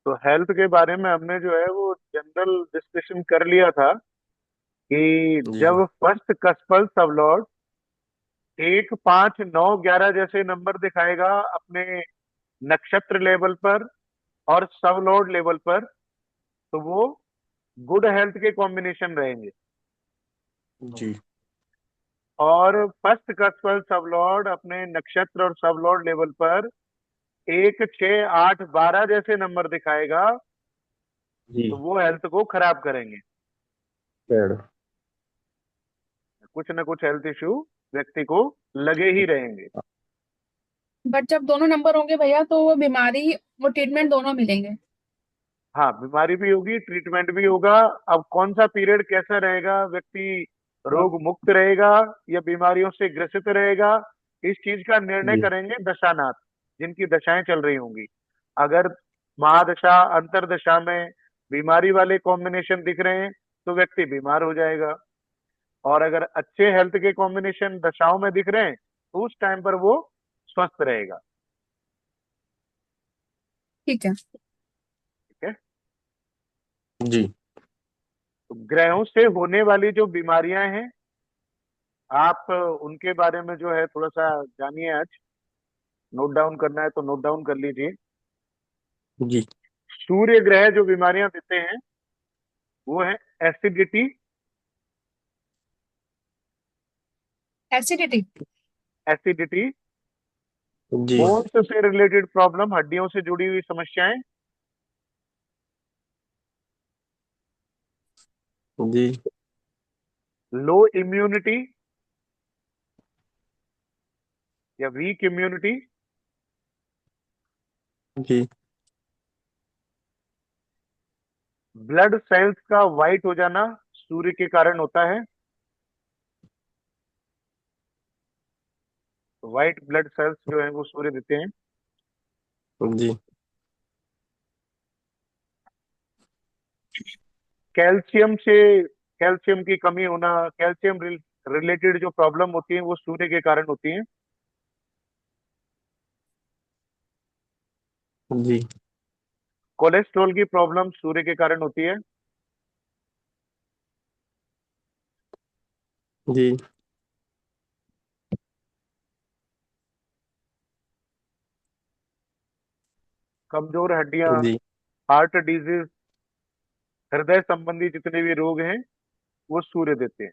तो हेल्थ के बारे में हमने जो है वो जनरल डिस्कशन कर लिया था कि जी। जब फर्स्ट कस्पल सबलॉर्ड 1, 5, 9, 11 जैसे नंबर दिखाएगा अपने नक्षत्र लेवल पर और सबलॉर्ड लेवल पर, तो वो गुड हेल्थ के कॉम्बिनेशन रहेंगे। जी। और फर्स्ट कस्पल सबलॉर्ड अपने नक्षत्र और सबलॉर्ड लेवल पर 1, 6, 8, 12 जैसे नंबर दिखाएगा, जी। तो वो हेल्थ को खराब करेंगे। पेड़। कुछ ना कुछ हेल्थ इश्यू व्यक्ति को लगे ही रहेंगे। बट जब दोनों नंबर होंगे भैया तो वो बीमारी वो ट्रीटमेंट दोनों मिलेंगे। हाँ, बीमारी भी होगी, ट्रीटमेंट भी होगा। अब कौन सा पीरियड कैसा रहेगा, व्यक्ति रोग मुक्त रहेगा या बीमारियों से ग्रसित रहेगा, इस चीज का निर्णय जी। करेंगे दशानाथ, जिनकी दशाएं चल रही होंगी। अगर महादशा अंतरदशा में बीमारी वाले कॉम्बिनेशन दिख रहे हैं तो व्यक्ति बीमार हो जाएगा। और अगर अच्छे हेल्थ के कॉम्बिनेशन दशाओं में दिख रहे हैं तो उस टाइम पर वो स्वस्थ रहेगा। ठीक है। ठीक है। जी। तो ग्रहों से होने वाली जो बीमारियां हैं, आप उनके बारे में जो है थोड़ा सा जानिए आज। नोट डाउन करना है तो नोट डाउन कर लीजिए। जी। सूर्य ग्रह जो बीमारियां देते हैं वो है एसिडिटी। एसिडिटी। एसिडिटी, जी। बोन्स से रिलेटेड प्रॉब्लम, हड्डियों से जुड़ी हुई समस्याएं, जी। लो इम्यूनिटी या वीक इम्यूनिटी, जी। ब्लड सेल्स का वाइट हो जाना सूर्य के कारण होता है। व्हाइट ब्लड सेल्स जो है वो सूर्य देते हैं। जी। कैल्शियम से, कैल्शियम की कमी होना, कैल्शियम रिलेटेड जो प्रॉब्लम होती है वो सूर्य के कारण होती है। जी। कोलेस्ट्रॉल की प्रॉब्लम सूर्य के कारण होती है। जी। कमजोर हड्डियां, जी। हार्ट डिजीज, हृदय संबंधी जितने भी रोग हैं वो सूर्य देते हैं।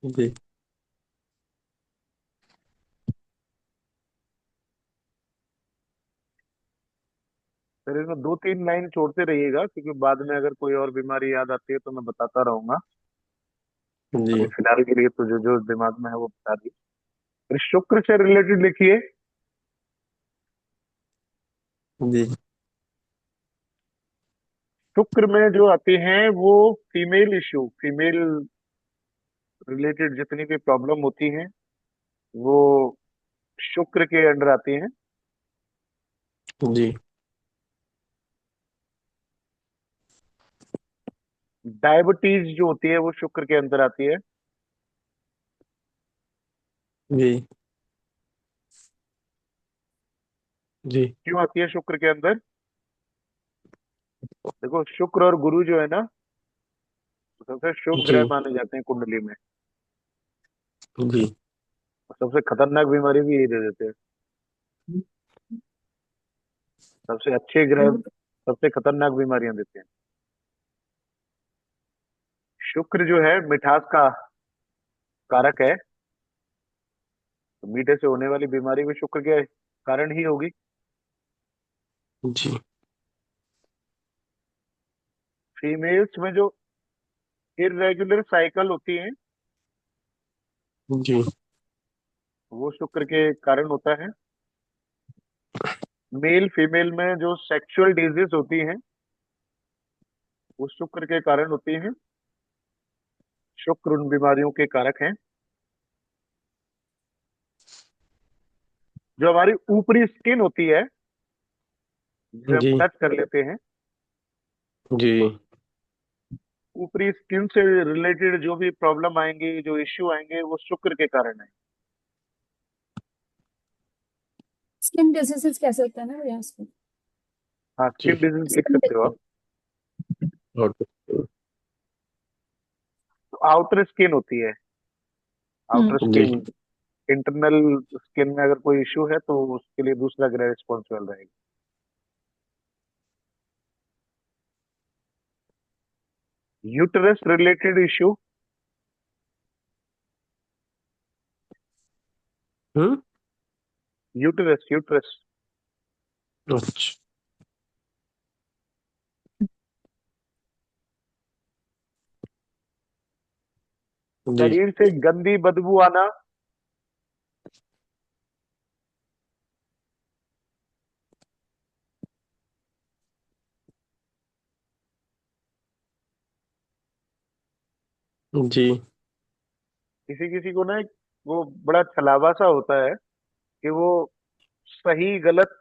जी। फिर इसमें 2, 3 लाइन छोड़ते रहिएगा क्योंकि बाद में अगर कोई और बीमारी याद आती है तो मैं बताता रहूंगा। अभी जी। फिलहाल के लिए तो जो जो दिमाग में है वो बता दी। फिर शुक्र से रिलेटेड लिखिए। जी। शुक्र में जो आते हैं वो फीमेल इश्यू, फीमेल रिलेटेड जितनी भी प्रॉब्लम होती हैं वो शुक्र के अंडर आती हैं। जी। डायबिटीज जो होती है वो शुक्र के अंदर आती है। जी। जी। क्यों आती है शुक्र के अंदर? देखो, शुक्र और गुरु जो है ना, सबसे शुभ ग्रह जी। माने जाते हैं कुंडली में। जी। और सबसे खतरनाक बीमारी भी यही दे देते हैं। सबसे अच्छे ग्रह सबसे खतरनाक बीमारियां देते हैं। शुक्र जो है मिठास का कारक है, तो मीठे से होने वाली बीमारी भी शुक्र के कारण ही होगी। जी। फीमेल्स में जो इरेगुलर साइकिल होती है जी। वो शुक्र के कारण होता है। मेल फीमेल में जो सेक्सुअल डिजीज होती हैं वो शुक्र के कारण होती हैं। शुक्र उन बीमारियों के कारक हैं। जो हमारी ऊपरी स्किन होती है, जिसे हम जी। टच कर लेते हैं, जी। ऊपरी स्किन से रिलेटेड जो भी प्रॉब्लम आएंगे, जो इश्यू आएंगे, वो शुक्र के कारण है। स्किन डिजीजेस कैसे होता है ना भैया इसको? हाँ, जी। स्किन डिजीज लिख स्किन सकते हो आप। और आउटर स्किन होती है, आउटर जी। स्किन। इंटरनल स्किन में अगर कोई इश्यू है तो उसके लिए दूसरा ग्रह रिस्पॉन्सिबल रहेगा। Uterus related issue. Hmm. Uterus, uterus. अच्छा। जी। शरीर से गंदी बदबू आना। जी। किसी किसी को ना वो बड़ा छलावा सा होता है कि वो सही गलत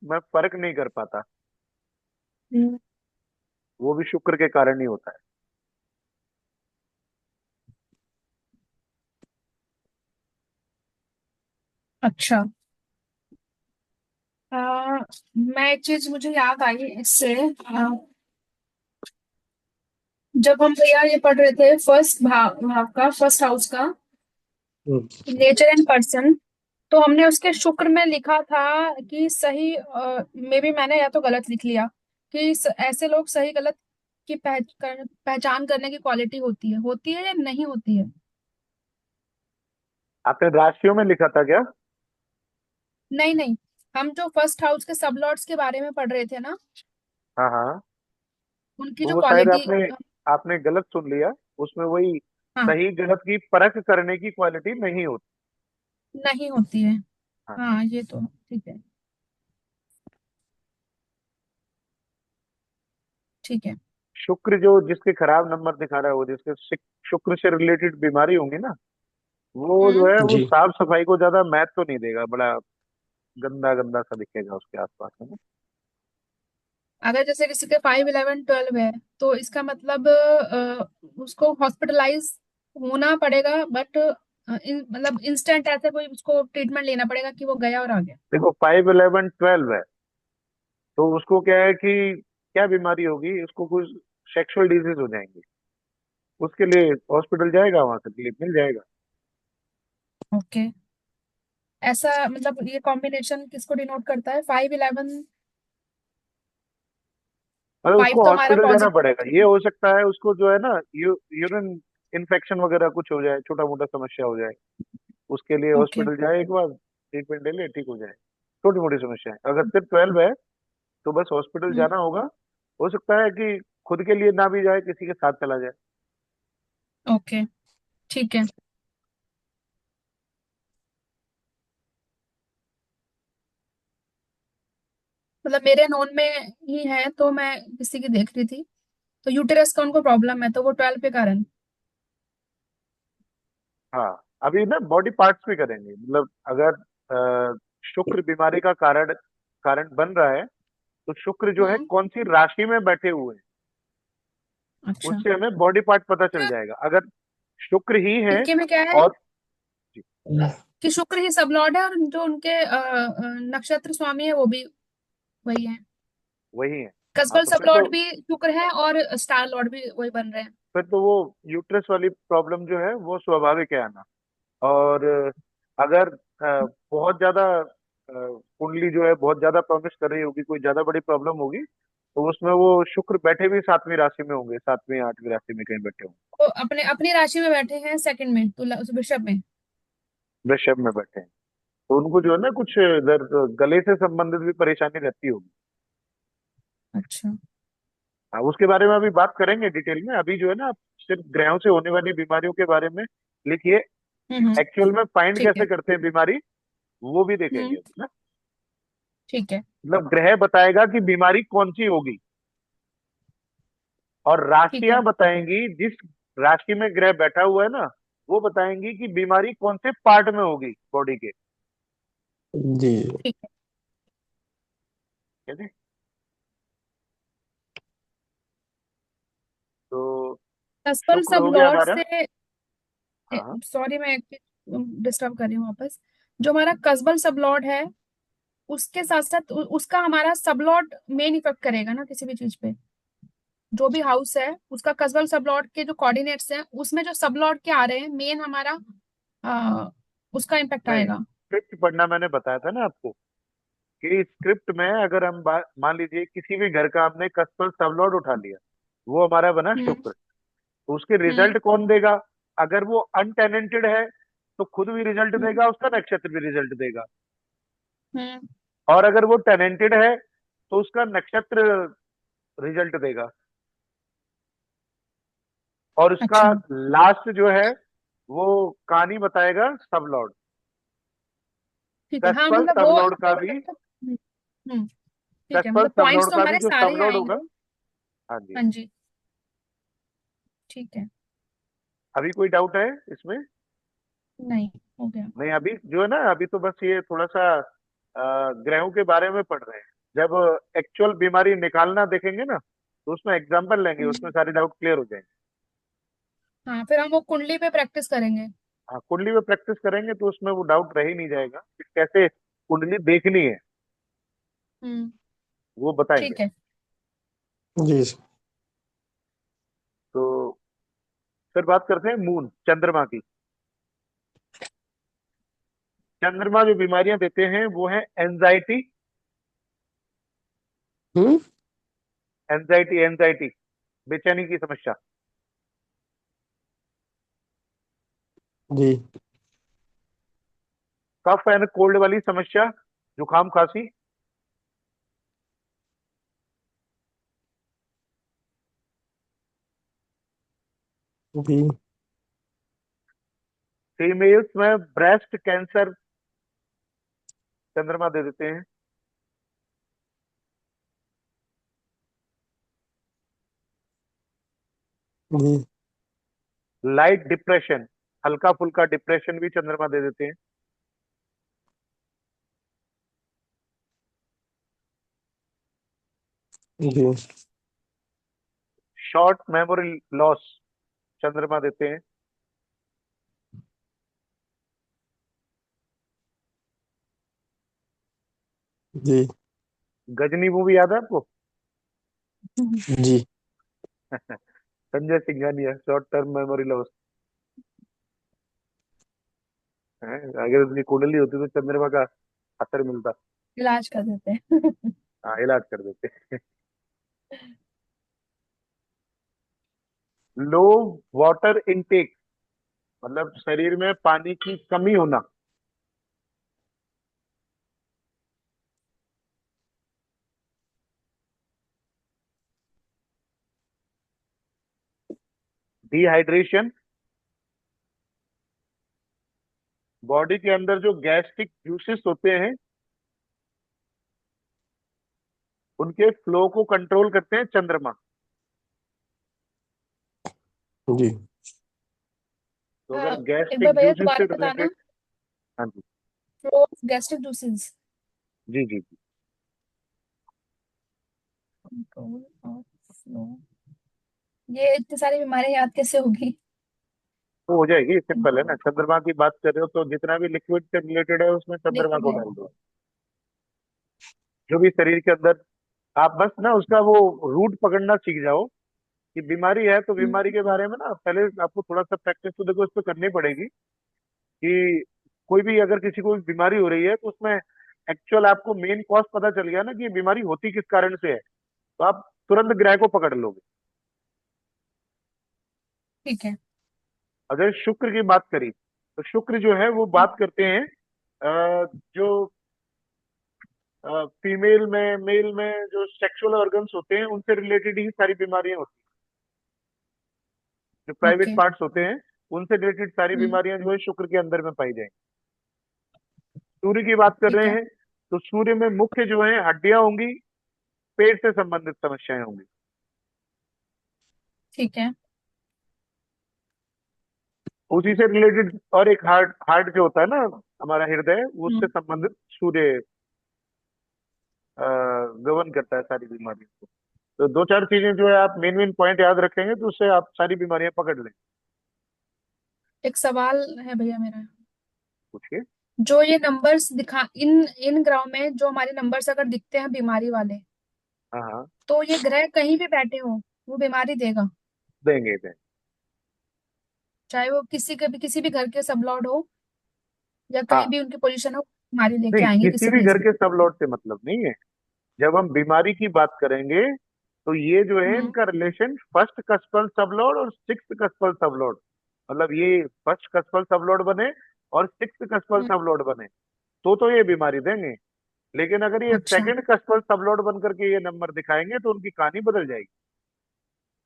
में फर्क नहीं कर पाता। हम्म, वो भी शुक्र के कारण ही होता है। अच्छा। मैं एक चीज मुझे याद आई इससे। जब हम भैया ये पढ़ रहे थे फर्स्ट भाव का, फर्स्ट हाउस का, हम्म, नेचर एंड पर्सन, तो हमने उसके शुक्र में लिखा था कि सही, मे बी मैंने या तो गलत लिख लिया, कि ऐसे लोग सही गलत की पहचान करने की क्वालिटी होती है या नहीं होती है? आपने राशियों में लिखा था क्या? नहीं नहीं, हम जो फर्स्ट हाउस के सब लॉर्ड्स के बारे में पढ़ रहे थे ना, हाँ हाँ। उनकी तो जो वो शायद क्वालिटी। आपने आपने गलत सुन लिया। उसमें वही हाँ, सही गलत की परख करने की क्वालिटी नहीं होती। नहीं होती है। हाँ। हाँ, ये तो ठीक है। ठीक है। शुक्र जो जिसके खराब नंबर दिखा रहा है, वो जिसके शुक्र से रिलेटेड बीमारी होंगी ना, वो जो हम्म। है वो जी। साफ सफाई को ज्यादा महत्व तो नहीं देगा। बड़ा गंदा गंदा सा दिखेगा उसके आसपास है ना। अगर जैसे किसी के 5, 11, 12 है, तो इसका मतलब उसको हॉस्पिटलाइज होना पड़ेगा, बट मतलब इंस्टेंट ऐसे कोई उसको ट्रीटमेंट लेना पड़ेगा कि वो गया और आ गया। देखो 5, 11, 12 है, तो उसको क्या है कि क्या बीमारी होगी, उसको कुछ सेक्सुअल डिजीज हो जाएंगी। उसके लिए हॉस्पिटल जाएगा, वहां से रिलीफ मिल जाएगा। ओके। ऐसा मतलब ये कॉम्बिनेशन किसको डिनोट करता है? 5, 11? अरे 5 उसको तो हमारा हॉस्पिटल जाना पॉजिटिव। पड़ेगा। ये हो सकता है उसको जो है ना, यूरिन इन्फेक्शन वगैरह कुछ हो जाए, छोटा मोटा समस्या हो जाए। उसके लिए ओके। हॉस्पिटल जाए, एक बार ट्रीटमेंट ले ले, ठीक हो जाए। छोटी मोटी समस्या है। अगर सिर्फ 12 है तो बस हॉस्पिटल हम्म। जाना होगा। हो सकता है कि खुद के लिए ना भी जाए, किसी के साथ चला जाए। ओके, ठीक है। मतलब मेरे नोन में ही है, तो मैं किसी की देख रही थी, तो यूटेरस का उनको प्रॉब्लम है, तो वो 12 पे कारण। हाँ, अभी ना बॉडी पार्ट्स भी करेंगे। मतलब अगर शुक्र बीमारी का कारण कारण बन रहा है, तो शुक्र जो है हम्म। कौन सी राशि में बैठे हुए हैं, अच्छा। उससे हमें बॉडी पार्ट पता चल जाएगा। अगर शुक्र ही है इनके में क्या है और कि शुक्र ही सब लॉर्ड है, और जो उनके नक्षत्र स्वामी है वो भी वही है। वही है। हाँ, कसबल तो सब लॉर्ड भी शुक्र है, और स्टार लॉर्ड भी वही बन रहे हैं। फिर तो वो यूट्रस वाली प्रॉब्लम जो है वो स्वाभाविक है आना। और अगर बहुत ज्यादा कुंडली जो है बहुत ज्यादा प्रॉमिस कर रही होगी, कोई ज्यादा बड़ी प्रॉब्लम होगी, तो उसमें वो शुक्र बैठे भी 7वीं राशि में होंगे, 7वीं 8वीं राशि में कहीं बैठे होंगे। वो अपने अपनी राशि में बैठे हैं, सेकंड में, तुला वृषभ में। वृषभ में बैठे हैं, तो उनको जो है ना कुछ इधर गले से संबंधित भी परेशानी रहती होगी। अच्छा। हाँ, उसके बारे में अभी बात करेंगे डिटेल में। अभी जो है ना, आप सिर्फ ग्रहों से होने वाली बीमारियों के बारे में लिखिए। हम्म। एक्चुअल में फाइंड ठीक है। कैसे करते हैं बीमारी, वो भी देखेंगे हम्म। अभी ना। ठीक है। मतलब ग्रह बताएगा कि बीमारी कौन सी होगी, और ठीक है। राशियां बताएंगी, जिस राशि में ग्रह बैठा हुआ है ना, वो बताएंगी कि बीमारी कौन से पार्ट में होगी बॉडी के। जी। ठीक है। ठीक है। तो कसबल शुक्र सब हो गया लॉर्ड हमारा। से, हाँ हाँ। सॉरी मैं डिस्टर्ब कर रही हूँ वापस। जो हमारा कसबल सब लॉर्ड है, उसके साथ साथ उसका हमारा सबलॉट मेन इफेक्ट करेगा ना किसी भी चीज पे। जो भी हाउस है उसका कसबल सबलॉट के जो कोऑर्डिनेट्स हैं उसमें जो सबलॉट के आ रहे हैं मेन हमारा आ, उसका इम्पेक्ट नहीं, आएगा। स्क्रिप्ट पढ़ना मैंने बताया था ना आपको, कि स्क्रिप्ट में अगर हम मान लीजिए किसी भी घर का हमने कस्टमर सबलॉट उठा लिया, वो हमारा बना हम्म। शुक्र। तो उसके हम्म। रिजल्ट कौन देगा? अगर वो अनटेनेंटेड है तो खुद भी रिजल्ट हम्म। देगा, उसका नक्षत्र भी रिजल्ट देगा। हम्म। और अगर वो टेनेंटेड है तो उसका नक्षत्र रिजल्ट देगा। और उसका अच्छा। लास्ट जो है वो कहानी बताएगा सब लॉर्ड। ठीक है, हाँ कस्पल मतलब सब वो लॉर्ड का भी, ठीक है, कस्पल मतलब सब पॉइंट्स लॉर्ड तो का भी हमारे जो सारे सब ही लॉर्ड होगा। आएंगे। हाँ जी। हाँ जी। ठीक है। अभी कोई डाउट है इसमें? नहीं, हो गया। नहीं, अभी जो है ना, अभी तो बस ये थोड़ा सा ग्रहों के बारे में पढ़ रहे हैं। जब एक्चुअल बीमारी निकालना देखेंगे ना, तो उसमें एग्जाम्पल लेंगे, उसमें हम्म। सारे डाउट क्लियर हो जाएंगे। हाँ, फिर हम वो कुंडली पे प्रैक्टिस करेंगे। हाँ, कुंडली में प्रैक्टिस करेंगे तो उसमें वो डाउट रह ही नहीं जाएगा कि कैसे कुंडली देखनी है, हम्म। वो बताएंगे। ठीक है। जी सर। तो फिर बात करते हैं मून, चंद्रमा की। चंद्रमा जो बीमारियां देते हैं वो है एंजाइटी, हम्म। एंजाइटी एंजाइटी, बेचैनी की समस्या। जी। कफ एंड कोल्ड वाली समस्या, जुकाम खांसी। जी। फीमेल्स में ब्रेस्ट कैंसर चंद्रमा दे देते हैं। जी। लाइट डिप्रेशन, हल्का फुल्का डिप्रेशन भी चंद्रमा दे देते हैं। जी। शॉर्ट मेमोरी लॉस चंद्रमा देते हैं। जी। गजनी मूवी याद है आपको? जी। Sanjay Singhania, short term memory loss है। अगर उसकी कुंडली होती तो चंद्रमा का असर मिलता। इलाज कर देते हैं। हाँ, इलाज कर देते। लो वाटर इनटेक, मतलब शरीर में पानी की कमी होना। डिहाइड्रेशन, बॉडी के अंदर जो गैस्ट्रिक जूसेस होते हैं उनके फ्लो को कंट्रोल करते हैं चंद्रमा। जी। तो अगर एक बार गैस्ट्रिक भैया जूसेस से दोबारा बताना। रिलेटेड। हाँ जी। Flow of gastric juices. जी जी जी। Control of flow. ये इतनी सारी बीमारियां याद कैसे होगी? तो हो जाएगी, सिंपल है ना। कंट्रोल। चंद्रमा की बात कर रहे हो तो जितना भी लिक्विड से रिलेटेड है उसमें चंद्रमा लिक्विड को है। डाल दो। जो भी शरीर के अंदर, आप बस ना उसका वो रूट पकड़ना सीख जाओ कि बीमारी है, तो हम्म। बीमारी के बारे में ना पहले आपको थोड़ा सा प्रैक्टिस तो देखो इस पे करनी पड़ेगी। कि कोई भी अगर किसी को भी बीमारी हो रही है तो उसमें एक्चुअल आपको मेन कॉज पता चल गया ना कि ये बीमारी होती किस कारण से है, तो आप तुरंत ग्रह को पकड़ लोगे। ठीक है। अगर शुक्र की बात करी तो शुक्र जो है वो बात करते हैं जो फीमेल में मेल में जो सेक्सुअल ऑर्गन्स होते हैं उनसे रिलेटेड ही सारी बीमारियां होती हैं। जो प्राइवेट ओके। पार्ट्स होते हैं उनसे रिलेटेड सारी हम्म। बीमारियां जो है शुक्र के अंदर में पाई जाएंगी। सूर्य की बात कर ठीक रहे है। हैं तो सूर्य में मुख्य जो है हड्डियां होंगी, पेट से संबंधित समस्याएं होंगी। ठीक है। उसी से रिलेटेड और एक हार्ट, हार्ट जो होता है ना हमारा हृदय, उससे हम्म। संबंधित सूर्य गवर्न करता है सारी बीमारियों को। तो दो चार चीजें जो है आप मेन मेन पॉइंट याद रखेंगे तो उससे आप सारी बीमारियां पकड़ लेंगे। एक सवाल है भैया मेरा। पूछिए। जो ये नंबर्स दिखा, इन इन ग्रहों में जो हमारे नंबर्स अगर दिखते हैं बीमारी वाले, हाँ हाँ, तो ये ग्रह कहीं भी बैठे हो वो बीमारी देगा। देंगे देंगे। चाहे वो किसी भी घर के सब लॉर्ड हो, या कहीं हाँ, भी उनकी पोजीशन हो, बीमारी लेके नहीं, आएंगे किसी किसी भी भी घर चीज। के सब लौट से मतलब नहीं है। जब हम बीमारी की बात करेंगे तो ये जो है हम्म। इनका रिलेशन फर्स्ट कस्पल सबलॉर्ड और सिक्स्थ कस्पल सबलॉर्ड, मतलब ये फर्स्ट कस्पल सबलॉर्ड बने और सिक्स्थ कस्पल हम्म। सबलॉर्ड बने तो ये बीमारी देंगे। लेकिन अगर ये अच्छा। सेकंड कस्पल सबलॉर्ड बन करके ये नंबर दिखाएंगे तो उनकी कहानी बदल जाएगी।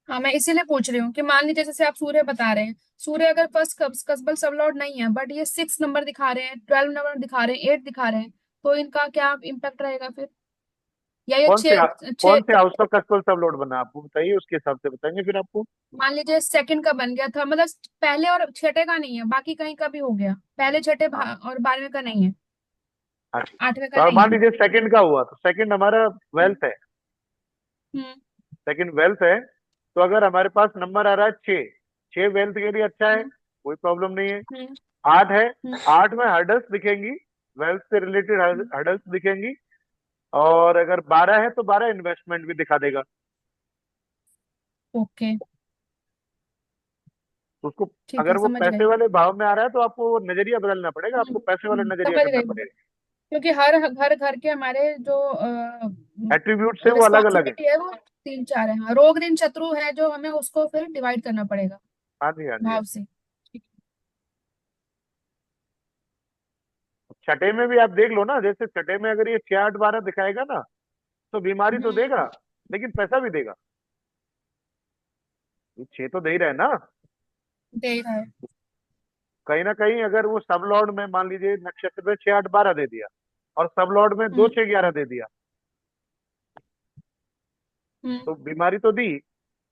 हाँ, मैं इसीलिए पूछ रही हूँ कि मान लीजिए जैसे आप सूर्य बता रहे हैं, सूर्य अगर फर्स्ट कस्बल सब लॉर्ड नहीं है, बट ये 6 नंबर दिखा रहे हैं, 12 नंबर दिखा रहे हैं, 8 दिखा रहे हैं, तो इनका क्या इम्पैक्ट रहेगा फिर? या ये कौन से छः छः कौन से हाउस का कस्पल सबलॉर्ड बना आपको बताइए, उसके हिसाब से बताएंगे फिर आपको। मान लीजिए सेकंड का बन गया था, मतलब पहले और छठे का नहीं है, बाकी कहीं का भी हो गया, पहले छठे हाँ और 12वें का नहीं है, हाँ। 8वें का तो नहीं मान है। लीजिए सेकंड का हुआ तो सेकंड हमारा हम्म। वेल्थ है। हम्म। सेकंड वेल्थ है, तो अगर हमारे पास नंबर आ रहा है 6, 6 वेल्थ के लिए अच्छा है, हम्म। कोई प्रॉब्लम नहीं है। हम्म। 8 है, हम्म। 8 में हर्डल्स दिखेंगी, वेल्थ से रिलेटेड हम्म। हर्डल्स दिखेंगी। और अगर 12 है तो 12 इन्वेस्टमेंट भी दिखा देगा। ओके। तो उसको, ठीक अगर है, वो समझ पैसे गई। वाले भाव में आ रहा है तो आपको वो नजरिया बदलना पड़ेगा, आपको पैसे वाला नजरिया समझ करना गई। पड़ेगा। क्योंकि हर हर घर के हमारे जो एट्रीब्यूट है वो अलग अलग है। रिस्पॉन्सिबिलिटी है वो 3 4 है। हाँ, रोग ऋण शत्रु है जो हमें उसको फिर डिवाइड करना पड़ेगा हाँ जी हाँ जी हाँ भाव जी। से। ठीक छठे में भी आप देख लो ना, जैसे छठे में अगर ये 6 8 12 दिखाएगा ना तो बीमारी है। तो देगा, लेकिन पैसा भी देगा। ये 6 तो दे ही रहा है ना। दे रहा है। कहीं ना कहीं अगर वो सब लॉर्ड में मान लीजिए नक्षत्र में 6 8 12 दे दिया और सब लॉर्ड में 2 हम्म। 6 11 दे दिया, हम्म। तो बीमारी तो दी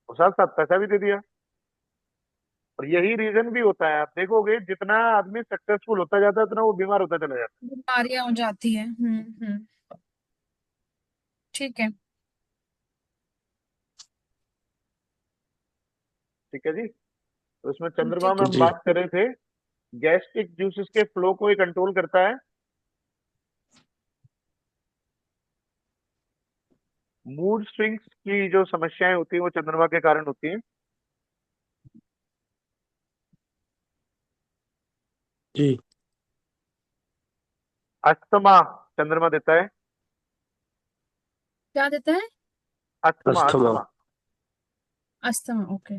और साथ साथ पैसा भी दे दिया। और यही रीजन भी होता है, आप देखोगे जितना आदमी सक्सेसफुल होता जाता है उतना वो बीमार होता चला जाता बीमारियां हो जाती है। ठीक है। है। ठीक है जी। तो इसमें चंद्रमा ठीक में है। हम जी। बात कर रहे थे, गैस्ट्रिक जूसेस के फ्लो को ही कंट्रोल करता है। मूड स्विंग्स की जो समस्याएं होती हैं वो चंद्रमा के कारण होती हैं। जी। अस्थमा चंद्रमा देता है। क्या देता है? Asthma asthma. Asthma. Asthma. Okay.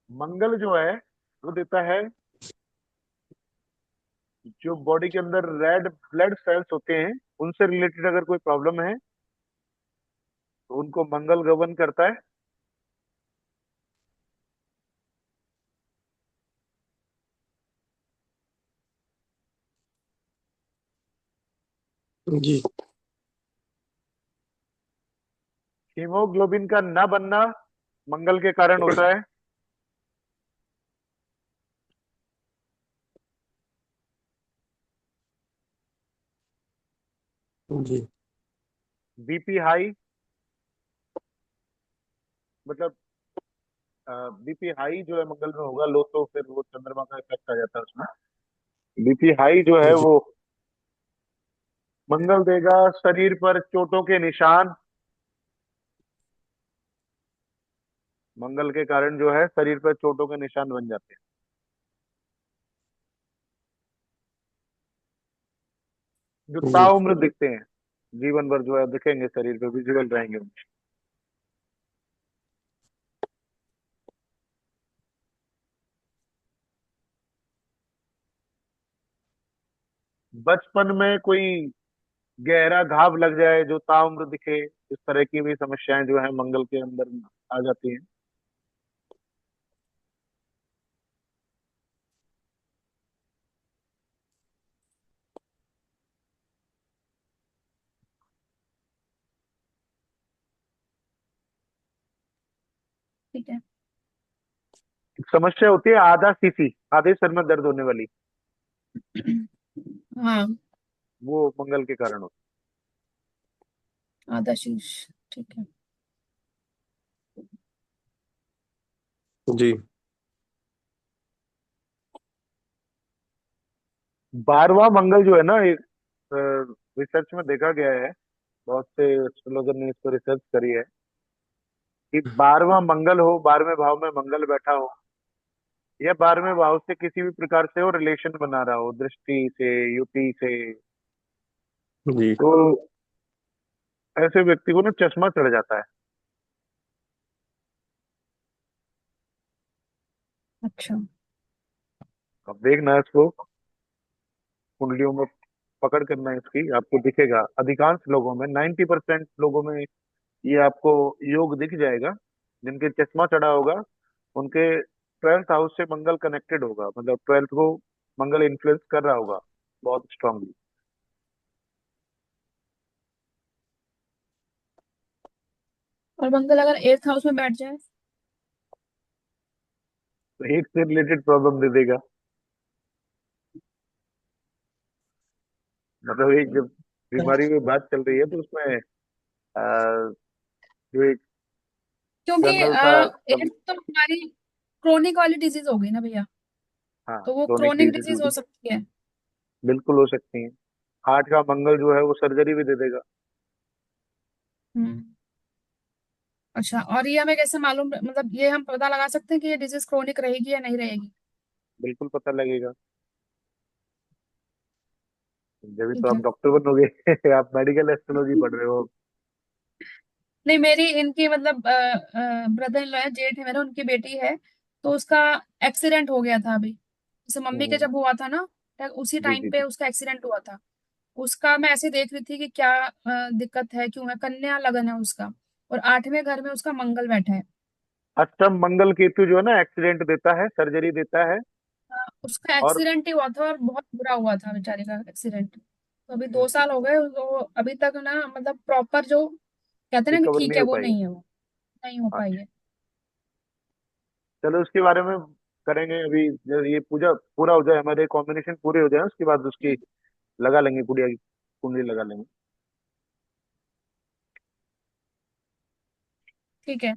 मंगल जो है वो देता है, जो बॉडी के अंदर रेड ब्लड सेल्स होते हैं उनसे रिलेटेड अगर कोई प्रॉब्लम है तो उनको मंगल गवर्न करता है। जी। हीमोग्लोबिन का न बनना मंगल के कारण होता है। जी। बीपी हाई, मतलब बीपी हाई जो है मंगल में होगा, लो तो फिर वो चंद्रमा का इफेक्ट आ जाता है उसमें। बीपी हाई जो है जी। वो मंगल देगा। शरीर पर चोटों के निशान, मंगल के कारण जो है शरीर पर चोटों के निशान बन जाते हैं, जो जी। ताउम्र दिखते हैं, जीवन भर जो है दिखेंगे, शरीर पे विजिबल रहेंगे। बचपन में कोई गहरा घाव लग जाए जो ताउम्र दिखे, इस तरह की भी समस्याएं जो है मंगल के अंदर आ जाती हैं। ठीक है। समस्या होती है आधा सीसी, आधे सर में दर्द होने वाली, हाँ। वो मंगल के कारण होती आधा शीश। ठीक है। जी। है। 12वां मंगल जो है ना, एक रिसर्च में देखा गया है, बहुत से एस्ट्रोलॉजर ने इसको रिसर्च करी है कि 12वां मंगल हो, 12वें भाव में मंगल बैठा हो, या 12वें भाव से किसी भी प्रकार से वो रिलेशन बना रहा हो, दृष्टि से, युति से, जी। तो ऐसे व्यक्ति को ना चश्मा चढ़ जाता है। अच्छा। अब देखना इसको कुंडलियों में पकड़ करना है इसकी, आपको दिखेगा अधिकांश लोगों में, 90% लोगों में ये आपको योग दिख जाएगा। जिनके चश्मा चढ़ा होगा उनके 12th हाउस से मंगल कनेक्टेड होगा, मतलब 12th को मंगल इन्फ्लुएंस कर रहा होगा बहुत स्ट्रांगली। और मंगल अगर 8th हाउस में बैठ जाए? तो एक से रिलेटेड प्रॉब्लम दे देगा, मतलब एक जब बीमारी की बात चल रही है तो उसमें जो एक क्योंकि जनरल सा एड्स तो हमारी क्रोनिक वाली डिजीज हो गई ना भैया। हाँ, तो वो क्रोनिक क्रोनिक डिजीज डिजीज होगी, हो सकती है। बिल्कुल हो सकती है। हार्ट का मंगल जो है वो सर्जरी भी दे देगा। हम्म। अच्छा, और ये हमें कैसे मालूम, मतलब ये हम पता लगा सकते हैं कि ये डिजीज क्रोनिक रहेगी या नहीं रहेगी? बिल्कुल पता लगेगा, जब भी तो ठीक आप है। डॉक्टर बनोगे। आप मेडिकल एस्ट्रोलॉजी पढ़ रहे हो। नहीं, मेरी इनकी मतलब ब्रदर इन लॉ है, जेठ है मेरा, उनकी बेटी है। तो उसका एक्सीडेंट हो गया था अभी, जैसे मम्मी के हम्म, जब हुआ था ना, उसी जी टाइम जी पे जी। उसका एक्सीडेंट हुआ था। उसका मैं ऐसे देख रही थी कि क्या दिक्कत है, क्यों है, कन्या लगन है उसका। और 8वें घर में उसका मंगल बैठा है। अष्टम मंगल केतु जो है ना, एक्सीडेंट देता है, सर्जरी देता है। उसका और एक्सीडेंट ही हुआ था और बहुत बुरा हुआ था बेचारे का एक्सीडेंट। तो अभी 2 साल हो गए, तो अभी तक ना मतलब प्रॉपर जो कहते हैं ना कि रिकवर ठीक नहीं है, हो वो पाएगा। नहीं है, वो नहीं हो पाई अच्छा, है। चलो उसके बारे में करेंगे अभी, जब ये पूजा पूरा हो जाए, हमारे कॉम्बिनेशन पूरे हो जाए, उसके बाद उसकी लगा लेंगे, गुड़िया की कुंडली लगा लेंगे। ठीक है।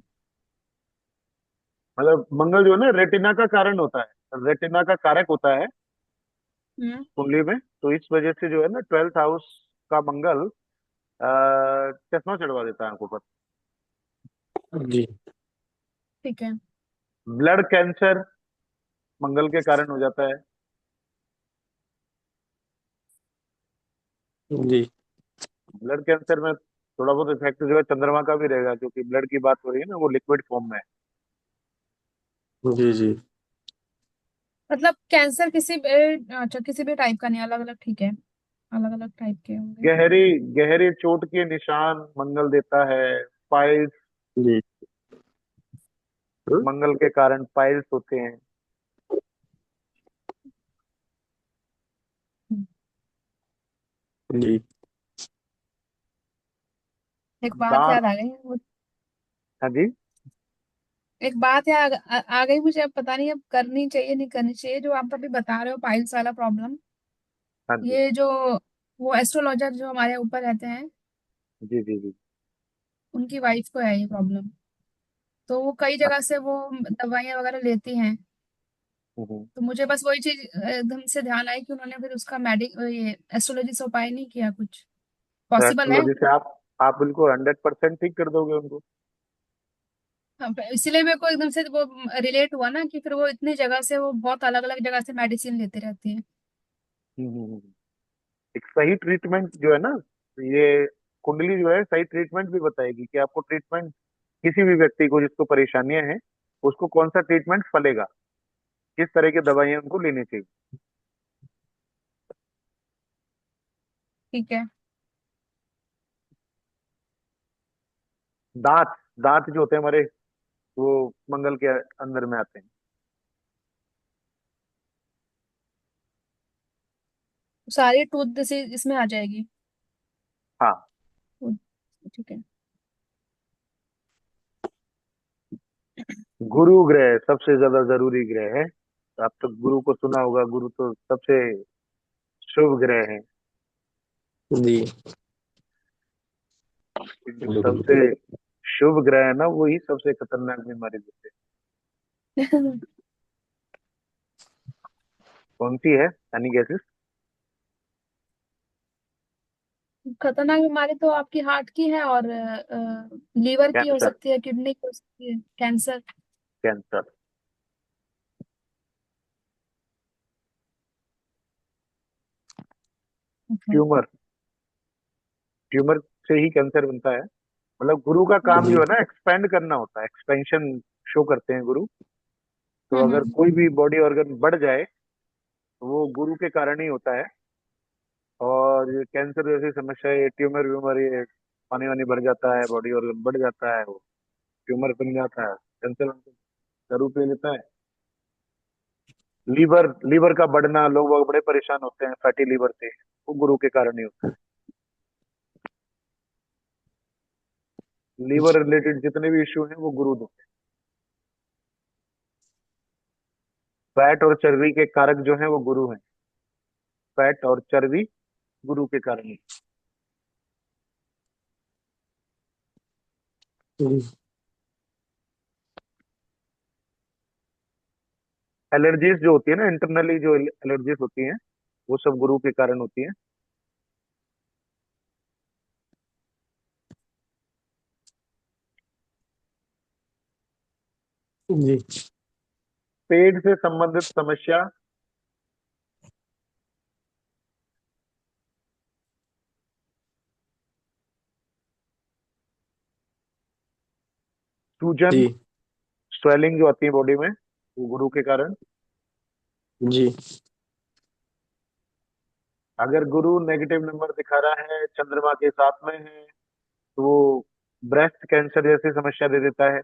मतलब मंगल जो है ना रेटिना का कारण होता है, रेटिना का कारक होता है हम्म। कुंडली में, तो इस वजह से जो है ना 12th हाउस का मंगल चश्मा चढ़वा देता है आंखों पर। जी। ठीक है। ब्लड कैंसर मंगल के कारण हो जाता है। जी। ब्लड कैंसर में थोड़ा बहुत इफेक्ट जो है चंद्रमा का भी रहेगा, क्योंकि ब्लड की बात हो रही है ना, वो लिक्विड फॉर्म में है। जी। जी। मतलब कैंसर किसी भी, अच्छा किसी भी टाइप का नहीं, अलग अलग, ठीक है, अलग अलग टाइप के होंगे। गहरी गहरी चोट के निशान मंगल देता है। पाइल्स, जी। मंगल के कारण पाइल्स होते हैं। हम्म। जी। एक बात दांत, याद आ गई हाँ जी, एक बात याद आ गई मुझे, अब पता नहीं अब करनी चाहिए नहीं करनी चाहिए, जो आप अभी बता रहे हो पाइल्स वाला प्रॉब्लम। हाँ जी, ये जो वो एस्ट्रोलॉजर जो हमारे ऊपर रहते हैं, जी जी जी। उनकी वाइफ को है ये प्रॉब्लम। तो वो कई जगह से वो दवाइयाँ वगैरह लेती हैं। तो मुझे बस वही चीज एकदम से ध्यान आई कि उन्होंने फिर उसका ये एस्ट्रोलॉजी से उपाय नहीं किया कुछ। तो पॉसिबल है? एस्ट्रोलॉजी से आप बिल्कुल 100% ठीक कर दोगे उनको। हाँ, इसीलिए मेरे को एकदम से वो रिलेट हुआ ना, कि फिर वो इतनी जगह से, वो बहुत अलग अलग जगह से मेडिसिन लेती रहती है। एक सही ट्रीटमेंट जो है ना, ये कुंडली जो है सही ट्रीटमेंट भी बताएगी कि आपको ट्रीटमेंट, किसी भी व्यक्ति को जिसको परेशानियां हैं उसको कौन सा ट्रीटमेंट फलेगा, किस तरह की दवाइयां उनको लेनी चाहिए। ठीक है। दांत, दांत जो होते हैं हमारे, वो मंगल के अंदर में आते हैं। सारी टूथ डिसीज इसमें आ जाएगी। हाँ, Tooth- ठीक है। गुरु ग्रह सबसे ज्यादा जरूरी ग्रह है। तो आप तो गुरु को सुना होगा, गुरु तो सबसे शुभ ग्रह है। जी। जो बिल्कुल। सबसे शुभ ग्रह है ना, वही सबसे खतरनाक बीमारी देते हैं। कौन सी है? यानी गैसेस। खतरनाक बीमारी तो आपकी हार्ट की है, और लीवर की हो कैंसर। सकती है, किडनी की हो सकती है, cancer. Cancer. Okay. Tumour. Tumour से ही कैंसर बनता है। मतलब गुरु का काम जो जी। है ना, एक्सपेंड करना होता है, एक्सपेंशन शो करते हैं गुरु। तो अगर हम्म। कोई भी बॉडी ऑर्गन बढ़ जाए तो वो गुरु के कारण ही होता है। और ये कैंसर जैसी समस्या, ये ट्यूमर व्यूमर, ये पानी वानी भर जाता है, बॉडी ऑर्गन बढ़ जाता है, वो ट्यूमर बन जाता है, कैंसर का रूप ले लेता है। लीवर लीवर का बढ़ना, लोग बहुत बड़े परेशान होते हैं फैटी लीवर से, वो गुरु के कारण ही होता है। लीवर रिलेटेड जितने भी इश्यू हैं वो गुरु देते हैं। फैट और चर्बी के कारक जो हैं वो गुरु हैं। फैट और चर्बी गुरु के कारण ही। जी। एलर्जीज जो होती है ना, इंटरनली जो एलर्जीज होती हैं, वो सब गुरु के कारण होती हैं। जी। पेट से संबंधित समस्या, सूजन, जी। स्वेलिंग जो आती है बॉडी में, वो गुरु के कारण। जी। अगर गुरु नेगेटिव नंबर दिखा रहा है, चंद्रमा के साथ में है, तो वो ब्रेस्ट कैंसर जैसी समस्या दे देता है।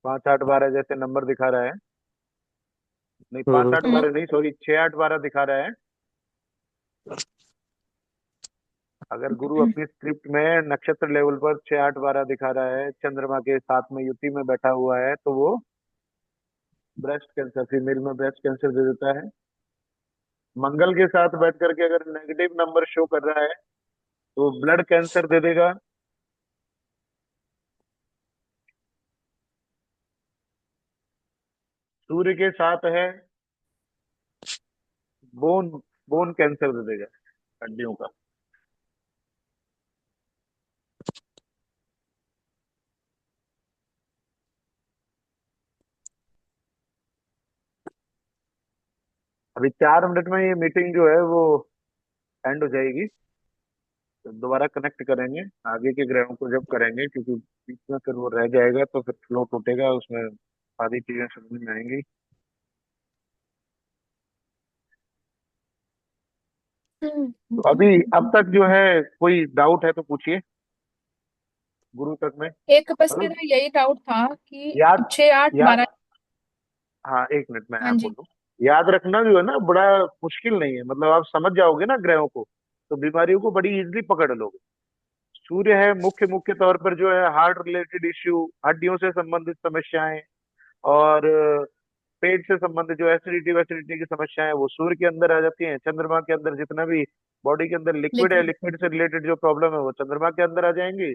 5 8 12 जैसे नंबर दिखा रहा है। नहीं, पांच हम्म। आठ हम्म। बारह नहीं, सॉरी, 6 8 12 दिखा रहा है। अगर गुरु अपनी स्क्रिप्ट में नक्षत्र लेवल पर 6 8 12 दिखा रहा है, चंद्रमा के साथ में युति में बैठा हुआ है, तो वो ब्रेस्ट कैंसर, फीमेल में ब्रेस्ट कैंसर दे देता है। मंगल के साथ बैठ करके अगर नेगेटिव नंबर शो कर रहा है, तो ब्लड कैंसर दे देगा। सूर्य के साथ है, बोन बोन कैंसर दे देगा, हड्डियों का। अभी 4 मिनट में ये मीटिंग जो है वो एंड हो जाएगी। तो दोबारा कनेक्ट करेंगे आगे के ग्रहों को जब करेंगे, क्योंकि बीच में फिर वो रह जाएगा तो फिर फ्लो टूटेगा उसमें, आधी चीजें समझ में आएंगी। तो अभी अब तक जो है, कोई डाउट है तो पूछिए गुरु तक में। एक बस मतलब मेरा यही डाउट था कि याद 6 8 12। याद हाँ, 1 मिनट में हाँ आप जी। बोलूं। याद रखना जो है ना, बड़ा मुश्किल नहीं है। मतलब आप समझ जाओगे ना ग्रहों को, तो बीमारियों को बड़ी इजीली पकड़ लोगे। सूर्य है मुख्य मुख्य तौर पर जो है हार्ट रिलेटेड इश्यू, हड्डियों से संबंधित समस्याएं, और पेट से संबंधित जो एसिडिटी वैसिडिटी की समस्याएं हैं, वो सूर्य के अंदर आ जाती हैं। चंद्रमा के अंदर जितना भी बॉडी के अंदर लिक्विड है, लिक्विड। लिक्विड से रिलेटेड जो प्रॉब्लम है वो चंद्रमा के अंदर आ जाएंगी।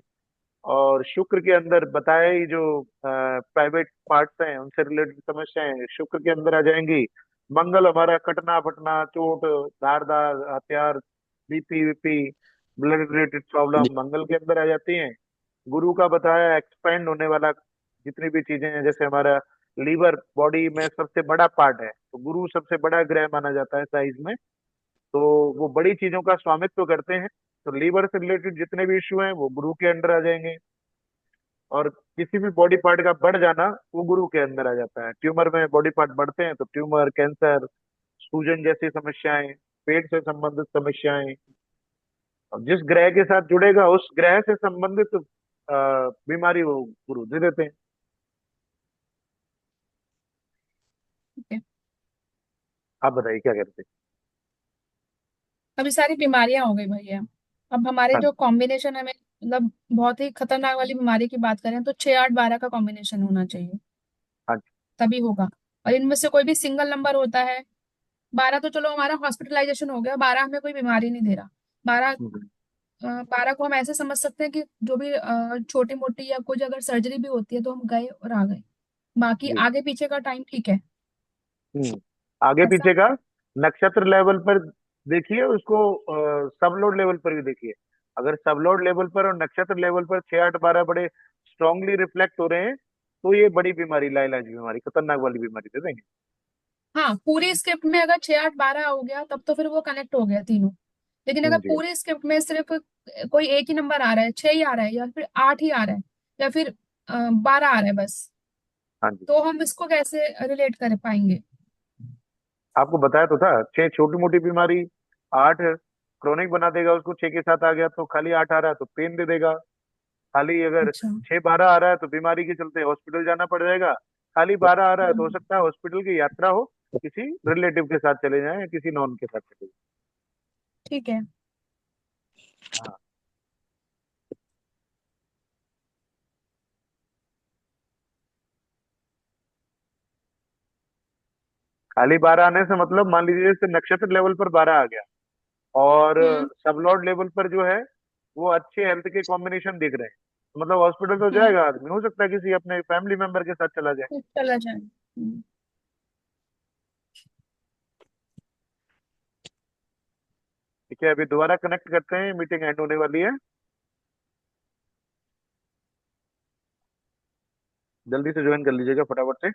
और शुक्र के अंदर बताए ही जो प्राइवेट पार्ट्स हैं, उनसे रिलेटेड समस्याएं शुक्र के अंदर आ जाएंगी। मंगल हमारा कटना फटना, चोट, धारदार हथियार, बीपी वीपी, ब्लड रिलेटेड जी। प्रॉब्लम मंगल के अंदर आ जाती हैं। गुरु का बताया एक्सपेंड होने वाला जितनी भी चीजें हैं, जैसे हमारा लीवर बॉडी में सबसे बड़ा पार्ट है, तो गुरु सबसे बड़ा ग्रह माना जाता है साइज में। तो वो बड़ी चीजों का स्वामित्व करते हैं। तो लीवर से रिलेटेड जितने भी इश्यू हैं वो गुरु के अंडर आ जाएंगे। और किसी भी बॉडी पार्ट का बढ़ जाना, वो गुरु के अंदर आ जाता है। ट्यूमर में बॉडी पार्ट बढ़ते हैं तो ट्यूमर, कैंसर, सूजन जैसी समस्याएं, पेट से संबंधित समस्याएं। और जिस ग्रह के साथ जुड़ेगा उस ग्रह से संबंधित बीमारी वो गुरु दे देते हैं। ठीक है। आप बताइए क्या करते हैं। अभी सारी बीमारियां हो गई भैया। अब हमारे हाँ जो कॉम्बिनेशन हमें मतलब बहुत ही खतरनाक वाली बीमारी की बात करें तो 6 8 12 का कॉम्बिनेशन होना चाहिए, हाँ जी। तभी होगा। और इनमें से कोई भी सिंगल नंबर होता है, 12 तो चलो हमारा हॉस्पिटलाइजेशन हो गया, 12 हमें कोई बीमारी नहीं दे रहा। 12, हम्म, 12 को हम ऐसे समझ सकते हैं कि जो भी छोटी मोटी या कुछ अगर सर्जरी भी होती है तो हम गए और आ गए, बाकी जी। आगे पीछे का टाइम ठीक है। आगे ऐसा। पीछे का नक्षत्र लेवल पर देखिए उसको, सबलोड लेवल पर भी देखिए। अगर सबलोड लेवल पर और नक्षत्र लेवल पर 6 8 12 बड़े स्ट्रांगली रिफ्लेक्ट हो रहे हैं, तो ये बड़ी बीमारी, लाइलाज बीमारी, खतरनाक वाली बीमारी दे देंगे। हाँ, पूरी स्क्रिप्ट में अगर 6 8 12 हो गया तब तो फिर वो कनेक्ट हो गया तीनों। लेकिन अगर जी। पूरी स्क्रिप्ट में सिर्फ कोई एक ही नंबर आ रहा है, 6 ही आ रहा है या फिर 8 ही आ रहा है या फिर 12 आ रहा है बस, हाँ जी। तो हम इसको कैसे रिलेट कर पाएंगे? आपको बताया तो था, 6 छोटी मोटी बीमारी, 8 क्रोनिक बना देगा उसको। 6 के साथ आ गया तो खाली 8 आ रहा है तो पेन दे देगा। खाली अगर अच्छा। 6 12 आ रहा है तो बीमारी के चलते हॉस्पिटल जाना पड़ जाएगा। खाली 12 आ रहा है तो हो सकता है हॉस्पिटल की यात्रा हो, किसी रिलेटिव के साथ चले जाएं या किसी नॉन के साथ चले ठीक है। जाएं। हाँ। खाली 12 आने से मतलब, मान लीजिए जैसे नक्षत्र लेवल पर 12 आ गया और हम्म। सबलॉर्ड लेवल पर जो है वो अच्छे हेल्थ के कॉम्बिनेशन दिख रहे हैं, तो मतलब हॉस्पिटल तो हम्म। जाएगा आदमी, हो सकता है किसी अपने फैमिली मेंबर के साथ चला जाए। चला जाए। ठीक है, अभी दोबारा कनेक्ट करते हैं, मीटिंग एंड होने वाली है। जल्दी से ज्वाइन कर लीजिएगा फटाफट से।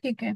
ठीक है।